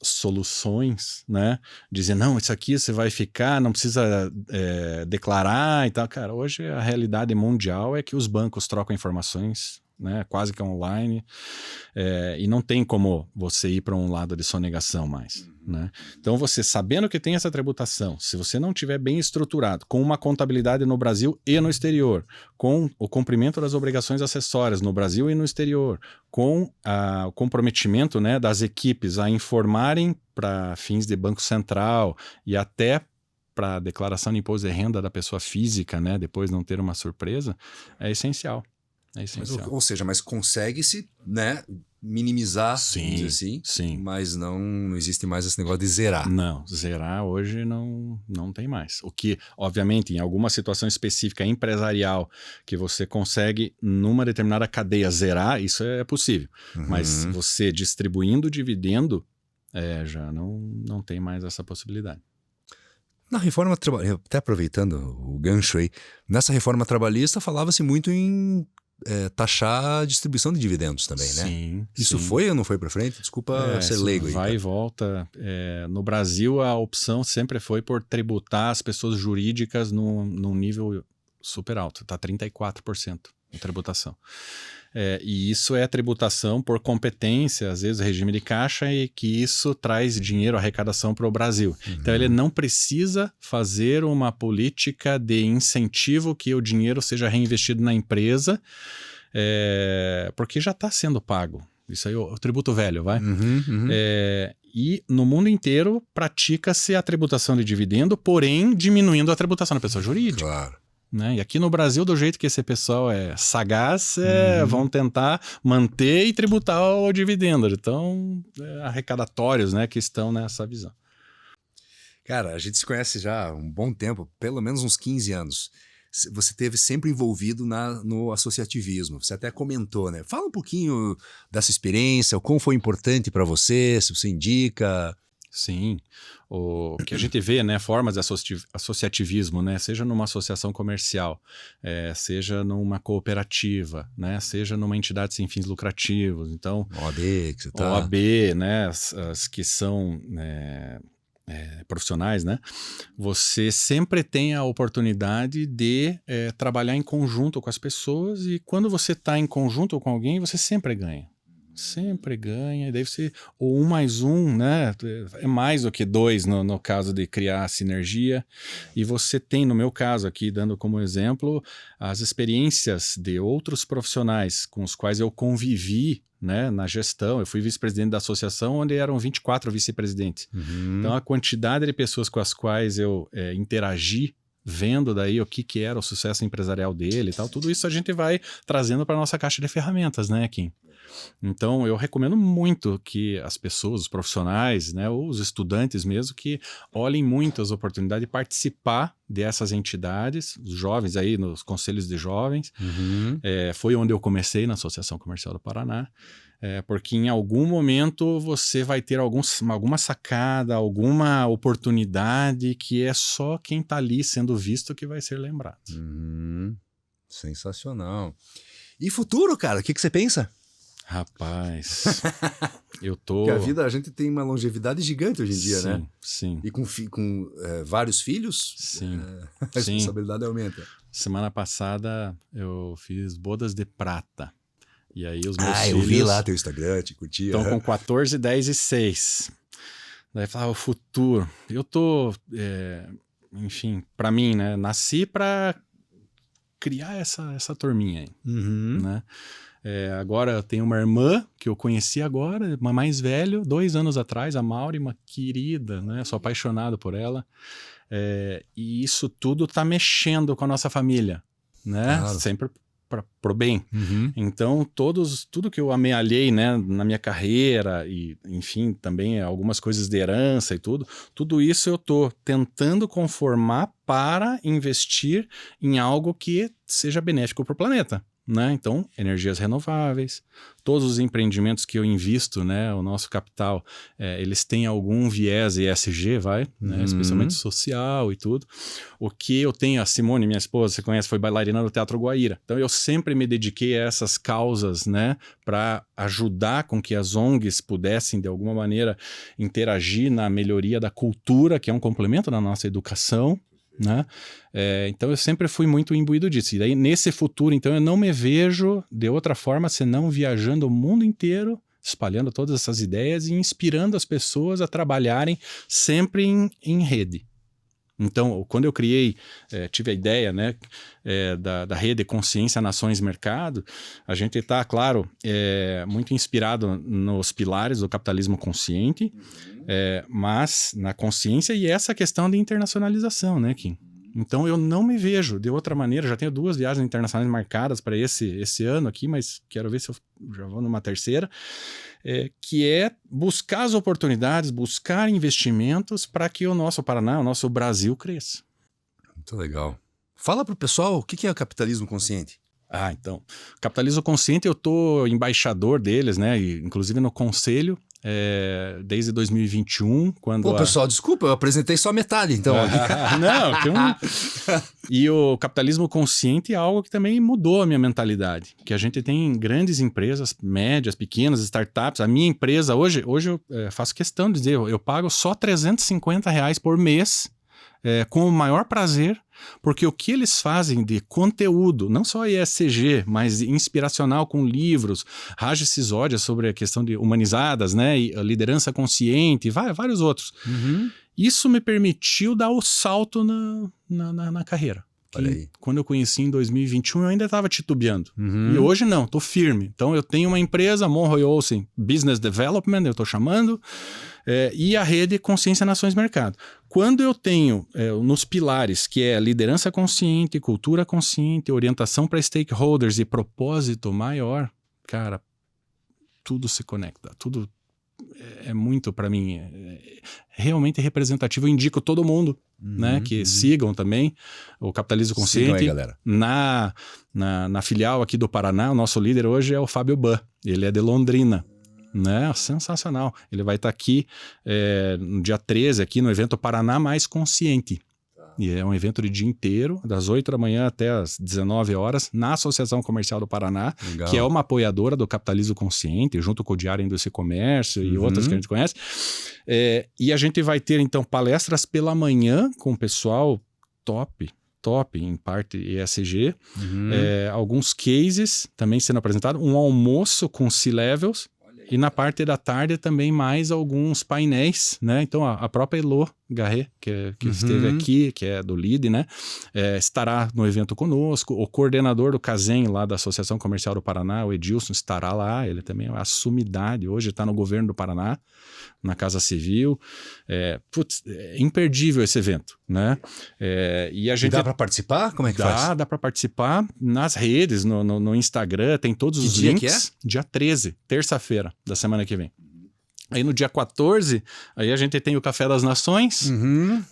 B: soluções, né? Dizendo, não, isso aqui você vai ficar, não precisa declarar e tal. Cara, hoje a realidade mundial é que os bancos trocam informações, né, quase que online, e não tem como você ir para um lado de sonegação mais, né? Então você sabendo que tem essa tributação, se você não tiver bem estruturado, com uma contabilidade no Brasil e no exterior, com o cumprimento das obrigações acessórias no Brasil e no exterior, com o comprometimento, né, das equipes a informarem para fins de Banco Central e até para declaração de imposto de renda da pessoa física, né, depois não ter uma surpresa, é essencial. É essencial.
A: Ou seja, mas consegue-se, né, minimizar,
B: Sim,
A: vamos dizer assim,
B: sim.
A: mas não existe mais esse negócio de zerar.
B: Não, zerar hoje não tem mais. O que, obviamente, em alguma situação específica empresarial que você consegue, numa determinada cadeia, zerar, isso é possível. Mas você distribuindo dividendo, já não tem mais essa possibilidade.
A: Na reforma trabalhista, até aproveitando o gancho aí, nessa reforma trabalhista falava-se muito em taxar a distribuição de dividendos também, né?
B: Sim.
A: Isso
B: sim.
A: foi ou não foi para frente? Desculpa ser
B: Isso
A: leigo aí.
B: vai e volta. No Brasil, a opção sempre foi por tributar as pessoas jurídicas num nível super alto. Está 34% de tributação. E isso é tributação por competência, às vezes regime de caixa, e que isso traz dinheiro, arrecadação para o Brasil. Então ele não precisa fazer uma política de incentivo que o dinheiro seja reinvestido na empresa, porque já está sendo pago. Isso aí é o tributo velho, vai? E no mundo inteiro pratica-se a tributação de dividendo, porém diminuindo a tributação da pessoa jurídica.
A: Claro.
B: Né? E aqui no Brasil, do jeito que esse pessoal é sagaz, vão tentar manter e tributar o dividendo. Então, arrecadatórios, né, que estão nessa visão.
A: Cara, a gente se conhece já há um bom tempo, pelo menos uns 15 anos. Você esteve sempre envolvido no associativismo. Você até comentou, né? Fala um pouquinho dessa experiência, o quão foi importante para você, se você indica.
B: Sim, o que a gente vê, né, formas de associativismo, né, seja numa associação comercial, seja numa cooperativa, né, seja numa entidade sem fins lucrativos, então
A: OAB, que você tá...
B: OAB, né, as que são profissionais, né, você sempre tem a oportunidade de trabalhar em conjunto com as pessoas, e quando você está em conjunto com alguém, você sempre ganha. Sempre ganha, e daí você, ou 1 mais 1, né? É mais do que 2 no caso de criar sinergia. E você tem, no meu caso aqui, dando como exemplo, as experiências de outros profissionais com os quais eu convivi, né, na gestão. Eu fui vice-presidente da associação, onde eram 24 vice-presidentes. Então, a quantidade de pessoas com as quais eu interagi, vendo daí o que era o sucesso empresarial dele e tal, tudo isso a gente vai trazendo para a nossa caixa de ferramentas, né, Kim? Então, eu recomendo muito que as pessoas, os profissionais, né, ou os estudantes mesmo, que olhem muito as oportunidades de participar dessas entidades, os jovens aí nos conselhos de jovens. Foi onde eu comecei, na Associação Comercial do Paraná, porque em algum momento você vai ter alguma sacada, alguma oportunidade que é só quem está ali sendo visto que vai ser lembrado.
A: Sensacional. E futuro, cara, o que você pensa?
B: Rapaz, eu tô...
A: Porque a vida, a gente tem uma longevidade gigante hoje em dia, né?
B: Sim.
A: E com vários filhos,
B: Sim.
A: A responsabilidade aumenta.
B: Semana passada eu fiz bodas de prata. E aí os meus filhos...
A: eu vi lá teu Instagram, te curti.
B: Estão com 14, 10 e 6. Daí falava, o futuro. Eu tô... enfim, pra mim, né? Nasci pra criar essa turminha aí, né? Agora eu tenho uma irmã que eu conheci agora, uma mais velha, 2 anos atrás, a Mauri, uma querida, né? Sou apaixonado por ela. E isso tudo tá mexendo com a nossa família, né?
A: Claro.
B: Sempre pro bem. Então, tudo que eu amealhei, né, na minha carreira, e enfim, também algumas coisas de herança e tudo isso eu tô tentando conformar para investir em algo que seja benéfico pro planeta. né? Então, energias renováveis, todos os empreendimentos que eu invisto, né, o nosso capital, eles têm algum viés ESG, né, especialmente social e tudo. O que eu tenho, a Simone, minha esposa, você conhece, foi bailarina no Teatro Guaíra. Então, eu sempre me dediquei a essas causas, né, para ajudar com que as ONGs pudessem, de alguma maneira, interagir na melhoria da cultura, que é um complemento da nossa educação, né? Então eu sempre fui muito imbuído disso. E daí nesse futuro, então, eu não me vejo de outra forma senão viajando o mundo inteiro, espalhando todas essas ideias e inspirando as pessoas a trabalharem sempre em rede. Então, quando eu tive a ideia, né, da rede Consciência, Nações, Mercado, a gente está, claro, muito inspirado nos pilares do capitalismo consciente, mas na consciência e essa questão de internacionalização, né, Kim? Então, eu não me vejo de outra maneira. Já tenho 2 viagens internacionais marcadas para esse ano aqui, mas quero ver se eu já vou numa terceira. Que é buscar as oportunidades, buscar investimentos para que o nosso Paraná, o nosso Brasil cresça.
A: Muito legal. Fala para o pessoal o que é o capitalismo consciente.
B: Então, capitalismo consciente, eu tô embaixador deles, né? E, inclusive no conselho, desde 2021, quando...
A: Pô, pessoal, desculpa, eu apresentei só metade, então.
B: Não, tem E o capitalismo consciente é algo que também mudou a minha mentalidade. Que a gente tem grandes empresas, médias, pequenas, startups. A minha empresa, hoje eu faço questão de dizer, eu pago só R$350 por mês, com o maior prazer, porque o que eles fazem de conteúdo, não só ESG, mas inspiracional com livros, Raj Sisodia sobre a questão de humanizadas, né, e a liderança consciente, e vários outros. Isso me permitiu dar o salto na carreira. Quando eu conheci em 2021, eu ainda estava titubeando. E hoje não, estou firme. Então eu tenho uma empresa, Monroe Olsen Business Development, eu estou chamando, e a rede Consciência, Nações, Mercado. Quando eu tenho nos pilares, que é liderança consciente, cultura consciente, orientação para stakeholders e propósito maior, cara, tudo se conecta, tudo é muito, para mim, realmente representativo. Eu indico todo mundo, né, que sigam também o Capitalismo Consciente.
A: Sigam aí, galera.
B: Na filial aqui do Paraná, o nosso líder hoje é o Fábio Ban. Ele é de Londrina. Né? Sensacional. Ele vai estar aqui no dia 13, aqui no evento Paraná Mais Consciente. E é um evento de dia inteiro, das 8 da manhã até as 19 horas, na Associação Comercial do Paraná, legal, que é uma apoiadora do capitalismo consciente, junto com o Diário Indústria e Comércio e outras que a gente conhece. E a gente vai ter, então, palestras pela manhã com o pessoal top, em parte ESG, alguns cases também sendo apresentados, um almoço com C-Levels, e na parte da tarde também mais alguns painéis, né? Então a própria Elo Garret, que esteve aqui, que é do LEAD, né? Estará no evento conosco. O coordenador do CASEM, lá da Associação Comercial do Paraná, o Edilson, estará lá. Ele também é uma sumidade. Hoje está no governo do Paraná, na Casa Civil. É imperdível esse evento, né? E a gente...
A: dá para participar? Como é que faz?
B: Dá para participar nas redes, no Instagram, tem todos os links. Que é? Dia 13, terça-feira da semana que vem. Aí no dia 14, aí a gente tem o Café das Nações.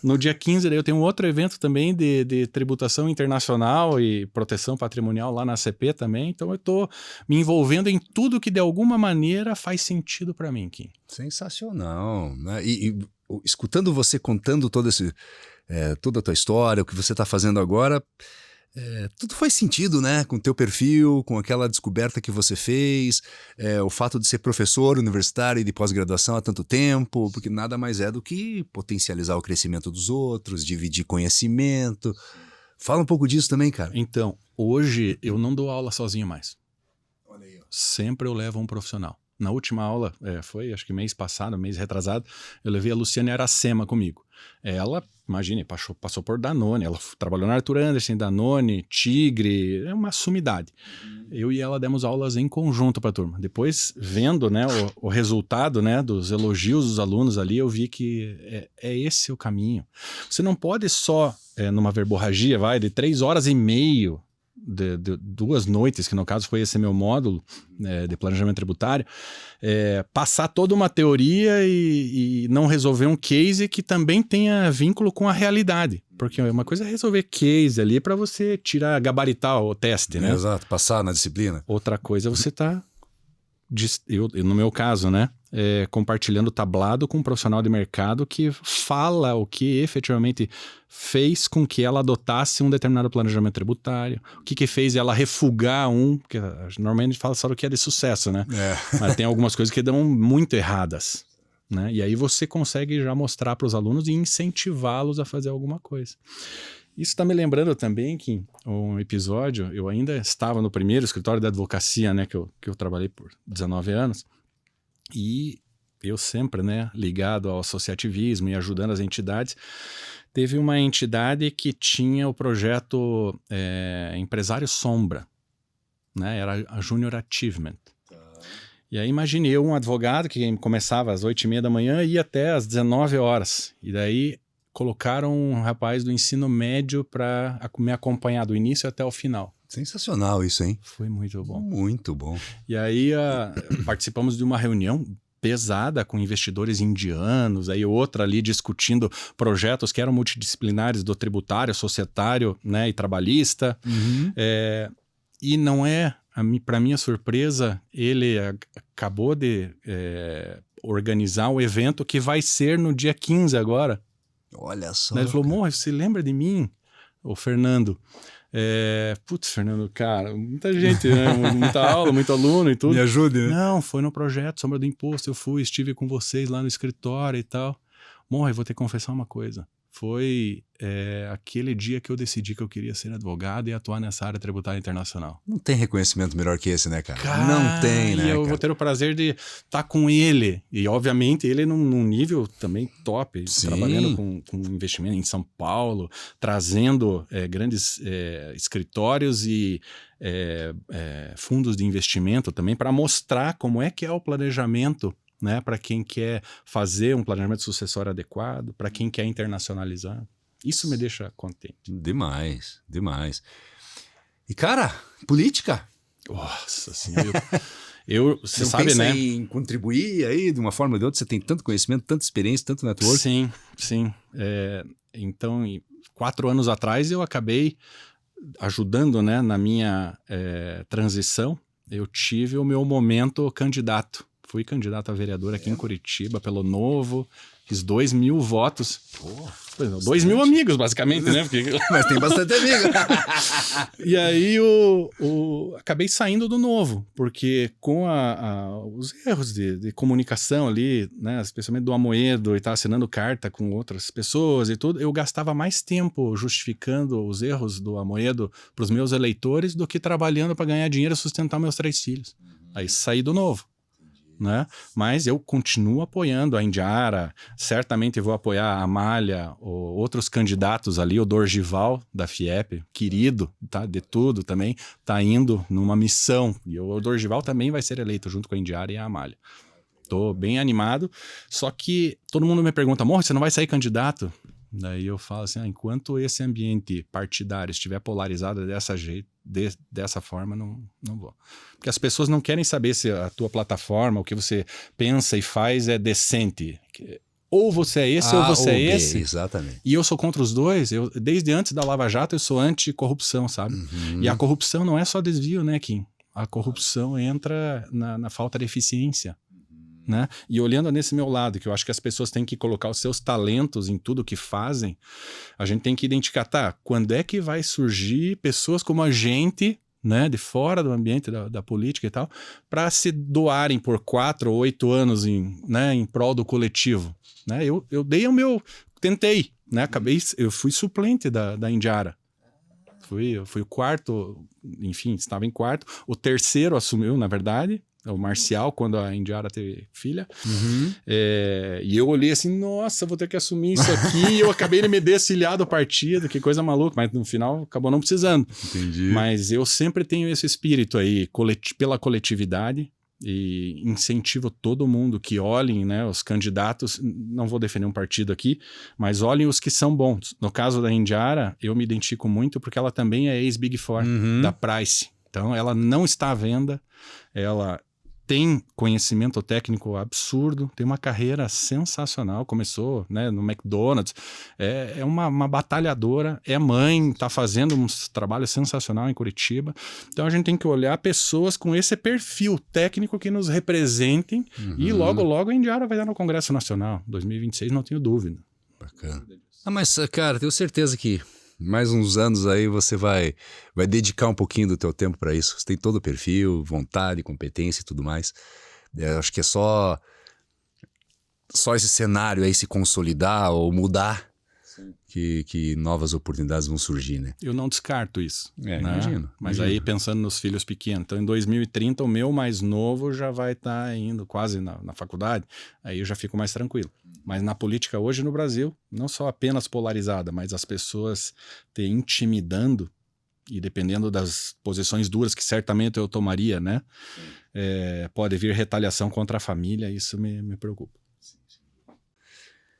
B: No dia 15, daí eu tenho um outro evento também de tributação internacional e proteção patrimonial lá na ACP também. Então eu estou me envolvendo em tudo que de alguma maneira faz sentido para mim, Kim.
A: Sensacional, né? E escutando você contando toda a tua história, o que você está fazendo agora... tudo faz sentido, né? Com o teu perfil, com aquela descoberta que você fez, o fato de ser professor universitário e de pós-graduação há tanto tempo, porque nada mais é do que potencializar o crescimento dos outros, dividir conhecimento. Fala um pouco disso também, cara.
B: Então, hoje eu não dou aula sozinho mais. Olha aí, ó. Sempre eu levo um profissional. Na última aula, foi acho que mês passado, mês retrasado, eu levei a Luciane Aracema comigo. Ela, imagine, passou por Danone, ela trabalhou na Arthur Andersen, Danone, Tigre, é uma sumidade. Eu e ela demos aulas em conjunto para a turma. Depois, vendo, né, o resultado, né, dos elogios dos alunos ali, eu vi que é esse o caminho. Você não pode só, numa verborragia, de 3 horas e meia, de 2 noites, que no caso foi esse meu módulo de planejamento tributário, passar toda uma teoria e não resolver um case que também tenha vínculo com a realidade. Porque uma coisa é resolver case ali para você gabaritar o teste, né?
A: Exato, passar na disciplina.
B: Outra coisa é você tá, no meu caso, né? Compartilhando tablado com um profissional de mercado que fala o que efetivamente fez com que ela adotasse um determinado planejamento tributário, o que fez ela refugar porque normalmente a gente fala só do que é de sucesso, né? Mas tem algumas coisas que dão muito erradas, né? E aí você consegue já mostrar para os alunos e incentivá-los a fazer alguma coisa. Isso está me lembrando também que um episódio, eu ainda estava no primeiro escritório da advocacia, né, que eu trabalhei por 19 anos, e eu sempre, né, ligado ao associativismo e ajudando as entidades, teve uma entidade que tinha o projeto Empresário Sombra, né, era a Junior Achievement. E aí imaginei um advogado que começava às 8h30 da manhã e ia até às 19 horas, e daí colocaram um rapaz do ensino médio para me acompanhar do início até o final.
A: Sensacional isso, hein?
B: Foi muito bom.
A: Muito bom.
B: E aí participamos de uma reunião pesada com investidores indianos, aí outra ali discutindo projetos que eram multidisciplinares do tributário, societário, né, e trabalhista.
A: Uhum.
B: E não para minha surpresa, ele acabou de organizar o evento que vai ser no dia 15 agora.
A: Olha só.
B: Daí ele falou, Morra, você lembra de mim? O Fernando. Fernando, cara, muita gente, né? Muita aula, muito aluno e tudo.
A: Me ajude, né?
B: Não, foi no projeto Sombra do Imposto, estive com vocês lá no escritório e tal. Morra, eu vou ter que confessar uma coisa. Foi aquele dia que eu decidi que eu queria ser advogado e atuar nessa área tributária internacional.
A: Não tem reconhecimento melhor que esse, né, cara? Não tem, né,
B: E eu vou ter o prazer de estar com ele. E, obviamente, ele num nível também top.
A: Sim.
B: Trabalhando com investimento em São Paulo, trazendo grandes escritórios e fundos de investimento também para mostrar como é que é o planejamento, né, para quem quer fazer um planejamento sucessório adequado, para quem quer internacionalizar. Isso me deixa contente.
A: Demais, demais. E, cara, política?
B: Nossa senhora. Você
A: não
B: sabe,
A: pensa
B: né?
A: em contribuir aí de uma forma ou de outra? Você tem tanto conhecimento, tanta experiência, tanto network?
B: Sim. Então, 4 anos atrás, eu acabei ajudando, né, na minha transição. Eu tive o meu momento candidato. Fui candidato a vereador aqui em Curitiba pelo Novo, fiz 2.000 votos. 2.000 amigos, basicamente, né?
A: Mas tem bastante amigo.
B: E aí acabei saindo do Novo, porque com os erros de comunicação ali, né, especialmente do Amoedo, e estar assinando carta com outras pessoas e tudo, eu gastava mais tempo justificando os erros do Amoedo para os meus eleitores do que trabalhando para ganhar dinheiro e sustentar meus 3 filhos. Aí saí do Novo. Né? Mas eu continuo apoiando a Indiara, certamente vou apoiar a Amália, outros candidatos ali, o Dorgival da FIEP, querido, tá? De tudo também, tá indo numa missão, e o Dorgival também vai ser eleito junto com a Indiara e a Amália. Tô bem animado, só que todo mundo me pergunta, Morra, você não vai sair candidato? Daí eu falo assim, enquanto esse ambiente partidário estiver polarizado dessa forma, não vou. Porque as pessoas não querem saber se a tua plataforma, o que você pensa e faz é decente. Ou você é esse ou você é esse.
A: Exatamente.
B: E eu sou contra os dois. Desde antes da Lava Jato, eu sou anti-corrupção, sabe?
A: Uhum.
B: E a corrupção não é só desvio, né, Kim? A corrupção entra na falta de eficiência. Né? E olhando nesse meu lado, que eu acho que as pessoas têm que colocar os seus talentos em tudo que fazem, a gente tem que identificar, quando é que vai surgir pessoas como a gente, né, de fora do ambiente da política e tal, para se doarem por 4 ou 8 anos em prol do coletivo. Né? Eu dei tentei, né? Eu fui suplente da Indiara. Eu fui o quarto, enfim, estava em quarto. O terceiro assumiu, na verdade, o Marcial, quando a Indiara teve filha.
A: Uhum.
B: E eu olhei assim, nossa, vou ter que assumir isso aqui. E eu acabei de me desfiliar do partido, que coisa maluca. Mas no final acabou não precisando.
A: Entendi.
B: Mas eu sempre tenho esse espírito aí, pela coletividade, e incentivo todo mundo que olhem, né, os candidatos, não vou defender um partido aqui, mas olhem os que são bons. No caso da Indiara, eu me identifico muito porque ela também é ex-Big Four da Price. Então, ela não está à venda, ela tem conhecimento técnico absurdo, tem uma carreira sensacional, começou, né, no McDonald's, é uma batalhadora, é mãe, está fazendo um trabalho sensacional em Curitiba. Então a gente tem que olhar pessoas com esse perfil técnico que nos representem e logo a Indiara vai dar no Congresso Nacional, 2026, não tenho dúvida.
A: Bacana. Mas, cara, tenho certeza que mais uns anos aí você vai dedicar um pouquinho do teu tempo para isso. Você tem todo o perfil, vontade, competência e tudo mais. Acho que é só esse cenário aí se consolidar ou mudar que novas oportunidades vão surgir, né?
B: Eu não descarto isso. Né?
A: Imagino.
B: Mas aí pensando nos filhos pequenos. Então em 2030 o meu mais novo já vai estar indo quase na faculdade. Aí eu já fico mais tranquilo. Mas na política hoje no Brasil, não só apenas polarizada, mas as pessoas te intimidando e dependendo das posições duras que certamente eu tomaria, né? Pode vir retaliação contra a família, isso me preocupa.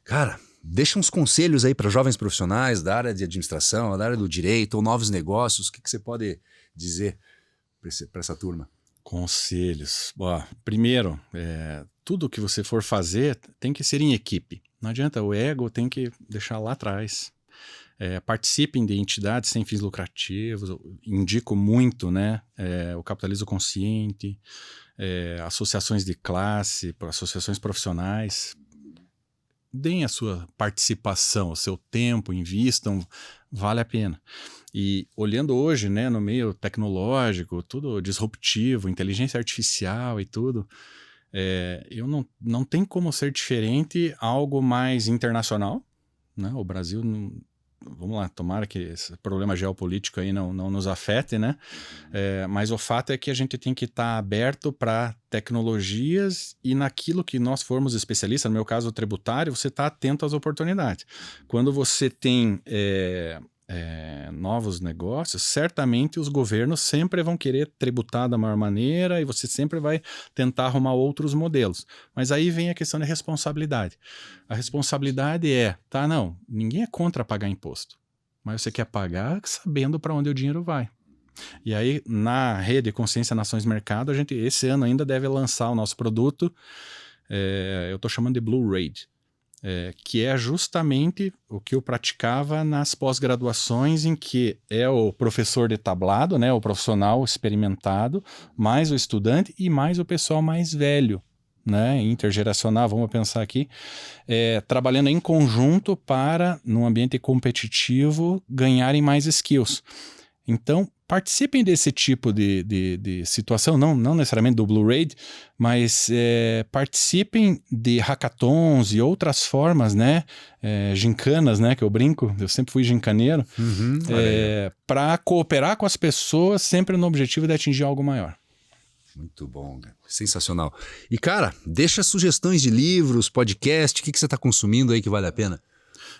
A: Cara, deixa uns conselhos aí para jovens profissionais da área de administração, da área do direito ou novos negócios. O que você pode dizer para essa turma? Conselhos.
B: Primeiro, tudo que você for fazer tem que ser em equipe. Não adianta, o ego tem que deixar lá atrás. Participem de entidades sem fins lucrativos. Indico muito, né? O capitalismo consciente, associações de classe, associações profissionais. Deem a sua participação, o seu tempo, invistam, vale a pena. E olhando hoje, né, no meio tecnológico, tudo disruptivo, inteligência artificial e tudo, eu não tem como ser diferente algo mais internacional, né? O Brasil, vamos lá, tomara que esse problema geopolítico aí não nos afete, né? Mas o fato é que a gente tem que estar aberto para tecnologias e naquilo que nós formos especialistas, no meu caso o tributário, você está atento às oportunidades. Quando você tem novos negócios, certamente os governos sempre vão querer tributar da maior maneira e você sempre vai tentar arrumar outros modelos. Mas aí vem a questão da responsabilidade. A responsabilidade ninguém é contra pagar imposto, mas você quer pagar sabendo para onde o dinheiro vai. E aí, na rede Consciência Nações Mercado, a gente esse ano ainda deve lançar o nosso produto, eu estou chamando de Blue Raid. Que é justamente o que eu praticava nas pós-graduações, em que é o professor de tablado, né, o profissional experimentado, mais o estudante e mais o pessoal mais velho, né, intergeracional, vamos pensar aqui, trabalhando em conjunto para, num ambiente competitivo, ganharem mais skills. Então, participem desse tipo de situação, não necessariamente do Blue Raid, mas participem de hackathons e outras formas, né? Gincanas, né? Que eu brinco, eu sempre fui gincaneiro, para cooperar com as pessoas sempre no objetivo de atingir algo maior.
A: Muito bom, cara. Sensacional. E, cara, deixa sugestões de livros, podcast, o que você está consumindo aí que vale a pena?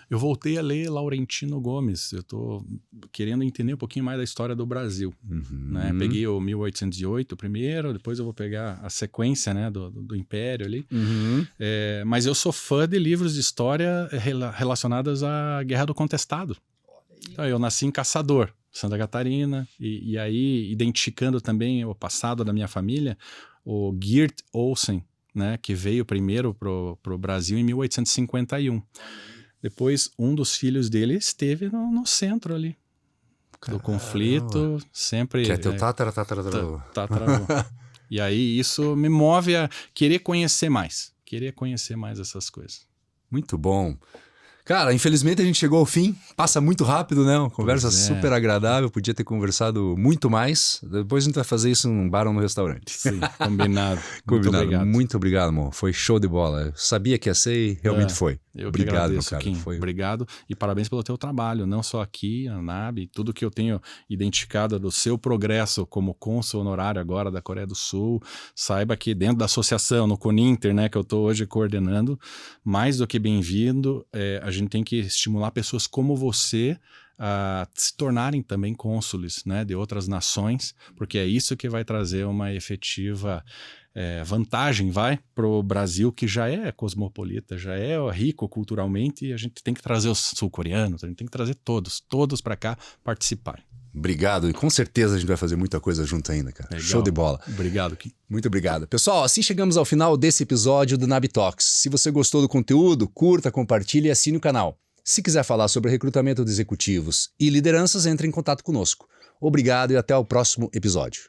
B: Eu voltei a ler Laurentino Gomes. Eu estou querendo entender um pouquinho mais da história do Brasil. Né? Peguei o 1808 primeiro, depois eu vou pegar a sequência, né, do Império ali. Mas eu sou fã de livros de história relacionados à Guerra do Contestado. Então, eu nasci em Caçador, Santa Catarina, e aí identificando também o passado da minha família, o Geert Olsen, né, que veio primeiro pro Brasil em 1851. Depois, um dos filhos dele esteve no centro ali do conflito, sempre...
A: Que é teu
B: tataravô. E aí isso me move a querer conhecer mais essas coisas.
A: Muito bom. Cara, infelizmente a gente chegou ao fim, passa muito rápido, né? Uma conversa super agradável, podia ter conversado muito mais. Depois a gente vai fazer isso num bar ou no restaurante.
B: Sim, combinado.
A: Muito obrigado, amor. Foi show de bola. Eu sabia que ia ser e realmente foi.
B: Obrigado, agradeço, meu cara. Obrigado e parabéns pelo teu trabalho, não só aqui, na NAB, tudo que eu tenho identificado do seu progresso como cônsul honorário agora da Coreia do Sul. Saiba que dentro da associação, no CONINTER, né, que eu estou hoje coordenando, mais do que bem-vindo, a gente tem que estimular pessoas como você a se tornarem também cônsules, né, de outras nações, porque é isso que vai trazer uma efetiva vantagem vai pro Brasil, que já é cosmopolita, já é rico culturalmente, e a gente tem que trazer os sul-coreanos, a gente tem que trazer todos para cá participarem.
A: Obrigado, e com certeza a gente vai fazer muita coisa junto ainda, cara.
B: Legal.
A: Show de bola.
B: Obrigado, Kim.
A: Muito obrigado. Pessoal, assim chegamos ao final desse episódio do NAB Talks. Se você gostou do conteúdo, curta, compartilhe e assine o canal. Se quiser falar sobre recrutamento de executivos e lideranças, entre em contato conosco. Obrigado e até o próximo episódio.